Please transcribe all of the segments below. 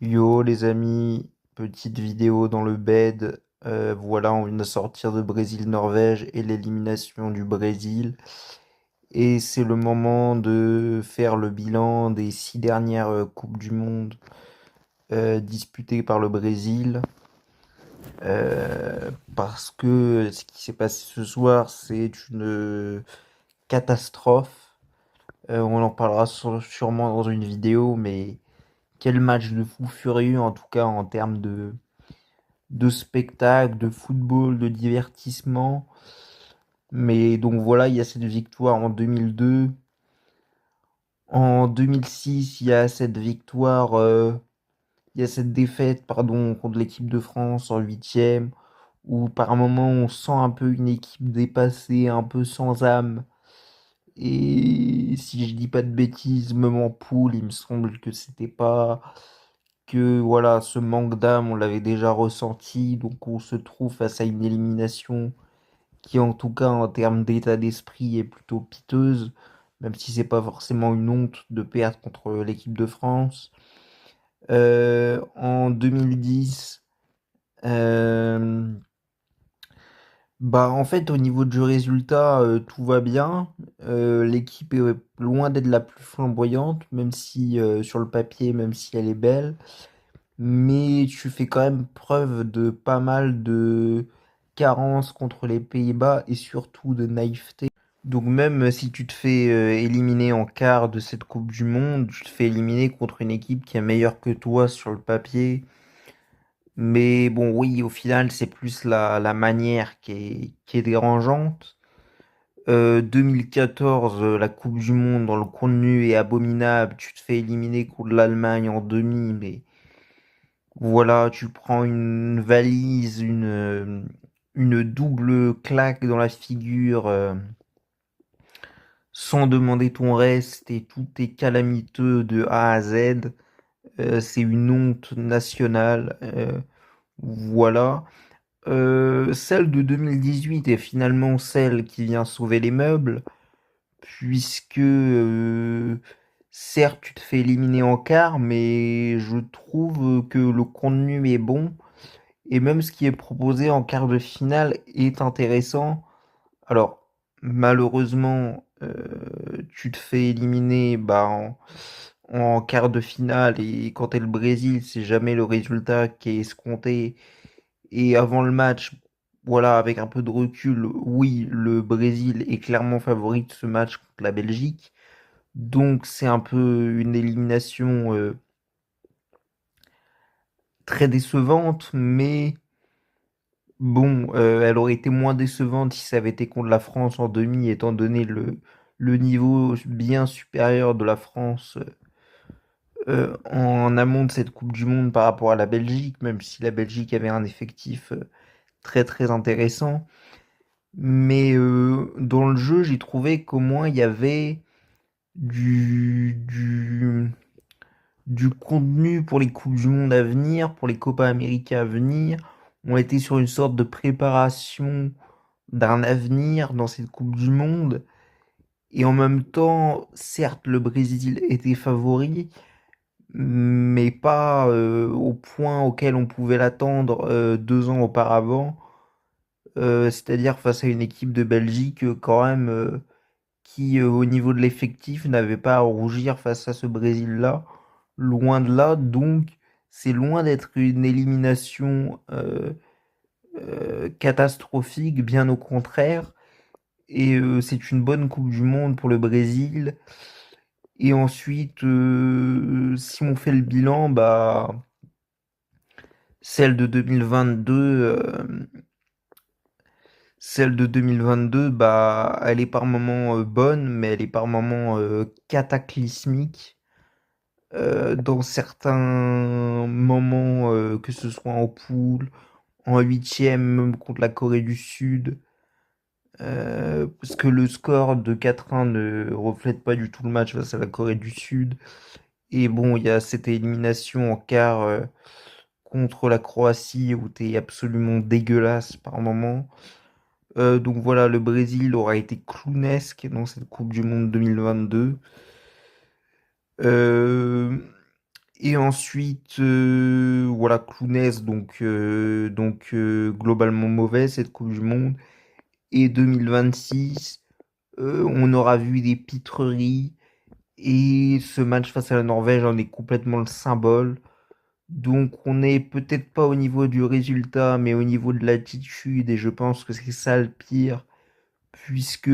Yo les amis, petite vidéo dans le bed. Voilà, on vient de sortir de Brésil-Norvège et l'élimination du Brésil. Et c'est le moment de faire le bilan des 6 dernières Coupes du Monde disputées par le Brésil. Parce que ce qui s'est passé ce soir, c'est une catastrophe. On en parlera sûrement dans une vidéo, mais quel match de fou furieux en tout cas en termes de spectacle, de football, de divertissement. Mais donc voilà, il y a cette victoire en 2002. En 2006, il y a cette victoire, il y a cette défaite, pardon, contre l'équipe de France en huitième, où par moment on sent un peu une équipe dépassée, un peu sans âme. Et si je dis pas de bêtises, même en poule, il me semble que c'était pas que voilà, ce manque d'âme, on l'avait déjà ressenti, donc on se trouve face à une élimination qui en tout cas en termes d'état d'esprit est plutôt piteuse, même si c'est pas forcément une honte de perdre contre l'équipe de France. En 2010, euh, bah en fait au niveau du résultat, tout va bien. L'équipe est loin d'être la plus flamboyante, même si sur le papier, même si elle est belle. Mais tu fais quand même preuve de pas mal de carences contre les Pays-Bas et surtout de naïveté. Donc même si tu te fais éliminer en quart de cette Coupe du Monde, tu te fais éliminer contre une équipe qui est meilleure que toi sur le papier. Mais bon, oui, au final, c'est plus la manière qui est dérangeante. 2014, la Coupe du Monde dans le contenu est abominable. Tu te fais éliminer contre l'Allemagne en demi, mais voilà, tu prends une valise, une double claque dans la figure, sans demander ton reste et tout est calamiteux de A à Z. C'est une honte nationale. Voilà. Celle de 2018 est finalement celle qui vient sauver les meubles, puisque certes tu te fais éliminer en quart, mais je trouve que le contenu est bon. Et même ce qui est proposé en quart de finale est intéressant. Alors, malheureusement, tu te fais éliminer bah, en quart de finale et quand t'es le Brésil, c'est jamais le résultat qui est escompté. Et avant le match, voilà, avec un peu de recul, oui, le Brésil est clairement favori de ce match contre la Belgique. Donc c'est un peu une élimination très décevante, mais bon, elle aurait été moins décevante si ça avait été contre la France en demi, étant donné le niveau bien supérieur de la France en amont de cette Coupe du Monde par rapport à la Belgique, même si la Belgique avait un effectif très très intéressant. Mais dans le jeu, j'ai trouvé qu'au moins il y avait du, du, du contenu pour les Coupes du Monde à venir, pour les Copa América à venir. On était sur une sorte de préparation d'un avenir dans cette Coupe du Monde. Et en même temps, certes, le Brésil était favori, mais pas au point auquel on pouvait l'attendre 2 ans auparavant. C'est-à-dire face à une équipe de Belgique quand même qui, au niveau de l'effectif, n'avait pas à rougir face à ce Brésil-là. Loin de là, donc c'est loin d'être une élimination catastrophique, bien au contraire. Et c'est une bonne Coupe du Monde pour le Brésil. Et ensuite, si on fait le bilan, bah, celle de 2022, celle de 2022, bah, elle est par moments bonne, mais elle est par moments cataclysmique. Dans certains moments, que ce soit en poule, en huitième, même contre la Corée du Sud, parce que le score de 4-1 ne reflète pas du tout le match face à la Corée du Sud. Et bon, il y a cette élimination en quart contre la Croatie où t'es absolument dégueulasse par moment. Donc voilà, le Brésil aura été clownesque dans cette Coupe du Monde 2022. Euh, Et ensuite, voilà, Clounès, globalement mauvais cette Coupe du Monde. Et 2026, on aura vu des pitreries. Et ce match face à la Norvège en est complètement le symbole. Donc on n'est peut-être pas au niveau du résultat, mais au niveau de l'attitude. Et je pense que c'est ça le pire, puisque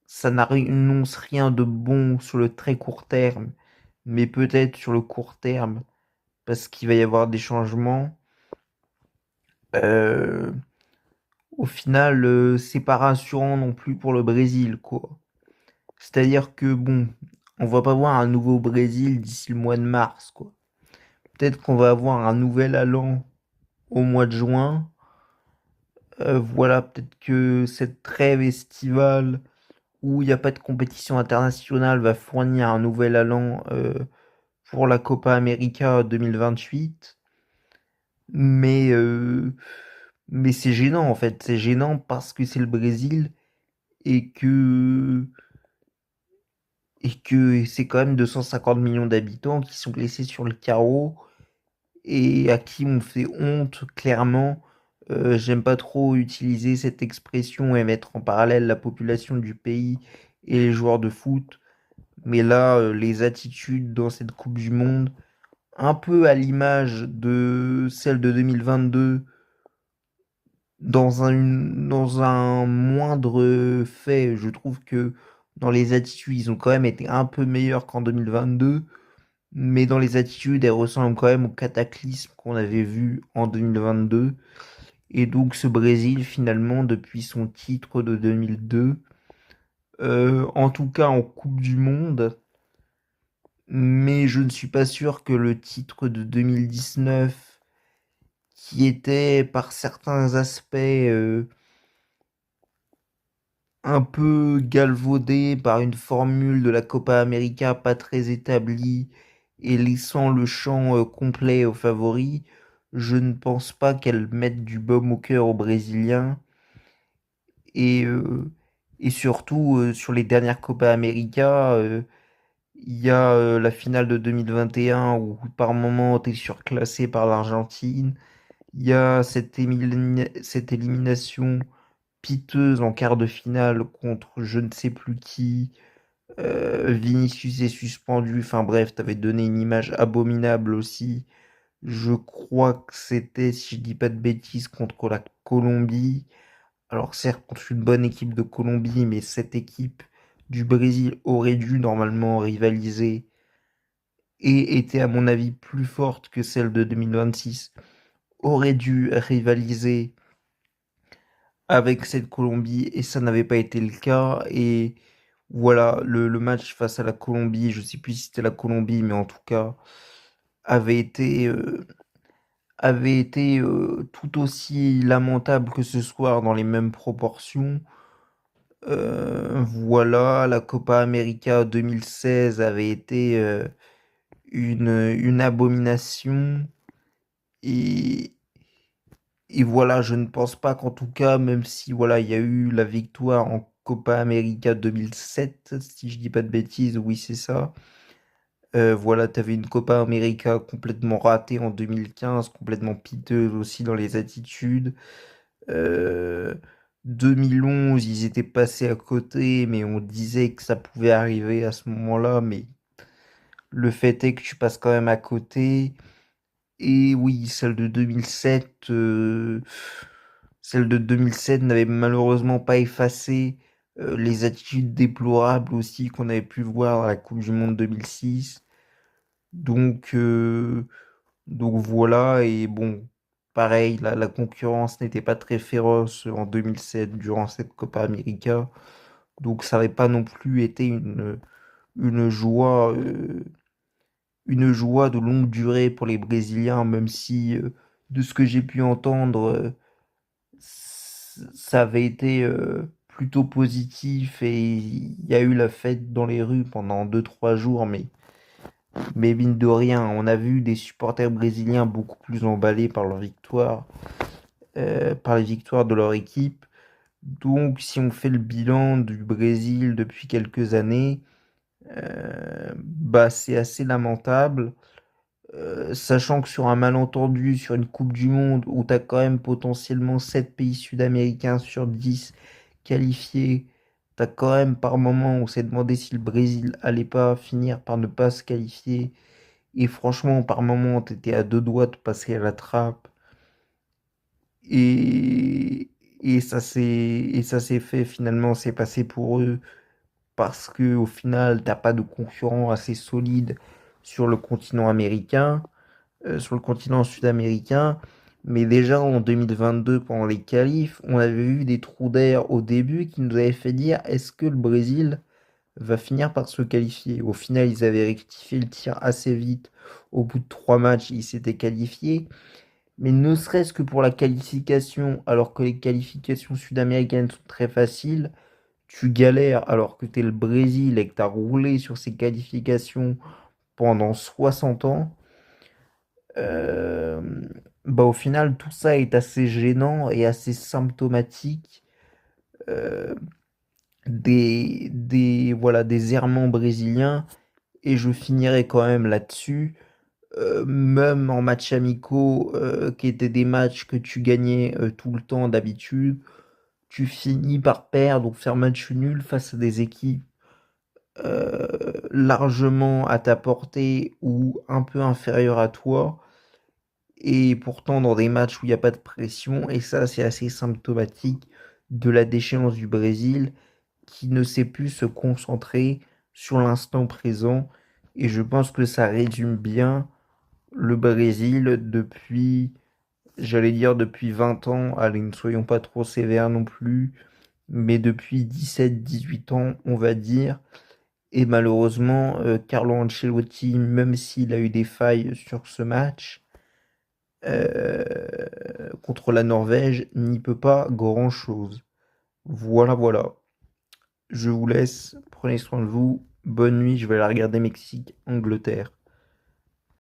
ça n'annonce rien de bon sur le très court terme, mais peut-être sur le court terme, parce qu'il va y avoir des changements. Euh, Au final, c'est pas rassurant non plus pour le Brésil, quoi. C'est-à-dire que bon, on va pas voir un nouveau Brésil d'ici le mois de mars, quoi. Peut-être qu'on va avoir un nouvel allant au mois de juin. Voilà, peut-être que cette trêve estivale où il n'y a pas de compétition internationale va fournir un nouvel allant pour la Copa América 2028. Mais, euh, mais c'est gênant en fait. C'est gênant parce que c'est le Brésil et que c'est quand même 250 millions d'habitants qui sont laissés sur le carreau et à qui on fait honte, clairement. J'aime pas trop utiliser cette expression et mettre en parallèle la population du pays et les joueurs de foot. Mais là, les attitudes dans cette Coupe du Monde, un peu à l'image de celle de 2022, dans un moindre fait, je trouve que dans les attitudes, ils ont quand même été un peu meilleurs qu'en 2022. Mais dans les attitudes, elles ressemblent quand même au cataclysme qu'on avait vu en 2022. Et donc ce Brésil, finalement, depuis son titre de 2002, en tout cas en Coupe du Monde, mais je ne suis pas sûr que le titre de 2019, qui était par certains aspects un peu galvaudé par une formule de la Copa América pas très établie et laissant le champ complet aux favoris, je ne pense pas qu'elle mette du baume au cœur aux Brésiliens. Et, euh, et surtout, sur les dernières Copa América, il y a la finale de 2021 où par moment tu es surclassé par l'Argentine. Il y a cette élimination piteuse en quart de finale contre je ne sais plus qui. Vinicius est suspendu. Enfin bref, t'avais donné une image abominable aussi. Je crois que c'était, si je dis pas de bêtises, contre la Colombie. Alors certes, contre une bonne équipe de Colombie, mais cette équipe du Brésil aurait dû normalement rivaliser et était à mon avis plus forte que celle de 2026. Aurait dû rivaliser avec cette Colombie et ça n'avait pas été le cas. Et voilà, le match face à la Colombie, je sais plus si c'était la Colombie, mais en tout cas, avait été, euh, avait été tout aussi lamentable que ce soir dans les mêmes proportions. Voilà, la Copa América 2016 avait été une abomination. Et, et voilà, je ne pense pas qu'en tout cas, même si voilà, il y a eu la victoire en Copa América 2007, si je dis pas de bêtises, oui c'est ça. Voilà, tu avais une Copa América complètement ratée en 2015, complètement piteuse aussi dans les attitudes. Euh, 2011, ils étaient passés à côté, mais on disait que ça pouvait arriver à ce moment-là, mais le fait est que tu passes quand même à côté. Et oui, celle de 2007 n'avait malheureusement pas effacé les attitudes déplorables aussi qu'on avait pu voir à la Coupe du Monde 2006. Donc, euh, donc voilà, et bon, pareil, la concurrence n'était pas très féroce en 2007 durant cette Copa América. Donc ça n'avait pas non plus été une joie, euh, une joie de longue durée pour les Brésiliens, même si de ce que j'ai pu entendre, ça avait été plutôt positif et il y a eu la fête dans les rues pendant 2 3 jours, mais mine de rien, on a vu des supporters brésiliens beaucoup plus emballés par leur victoire, par les victoires de leur équipe. Donc si on fait le bilan du Brésil depuis quelques années, bah c'est assez lamentable. Sachant que sur un malentendu, sur une Coupe du Monde où tu as quand même potentiellement 7 pays sud-américains sur 10 qualifiés, tu as quand même par moment, on s'est demandé si le Brésil allait pas finir par ne pas se qualifier. Et franchement, par moment, tu étais à deux doigts de passer à la trappe. Et, et ça s'est fait finalement, c'est passé pour eux parce que au final, t'as pas de concurrent assez solide sur le continent américain, sur le continent sud-américain. Mais déjà en 2022, pendant les qualifs, on avait vu des trous d'air au début qui nous avaient fait dire est-ce que le Brésil va finir par se qualifier? Au final, ils avaient rectifié le tir assez vite. Au bout de trois matchs, ils s'étaient qualifiés. Mais ne serait-ce que pour la qualification, alors que les qualifications sud-américaines sont très faciles, tu galères alors que tu es le Brésil et que tu as roulé sur ces qualifications pendant 60 ans. euh, Bah au final, tout ça est assez gênant et assez symptomatique euh, voilà, des errements brésiliens. Et je finirai quand même là-dessus. Même en matchs amicaux, qui étaient des matchs que tu gagnais tout le temps d'habitude, tu finis par perdre ou faire match nul face à des équipes largement à ta portée ou un peu inférieures à toi, et pourtant dans des matchs où il n'y a pas de pression, et ça c'est assez symptomatique de la déchéance du Brésil qui ne sait plus se concentrer sur l'instant présent, et je pense que ça résume bien le Brésil depuis, j'allais dire depuis 20 ans, allez, ne soyons pas trop sévères non plus, mais depuis 17-18 ans, on va dire. Et malheureusement, Carlo Ancelotti, même s'il a eu des failles sur ce match contre la Norvège, n'y peut pas grand-chose. Voilà, voilà. Je vous laisse, prenez soin de vous. Bonne nuit, je vais aller regarder Mexique-Angleterre.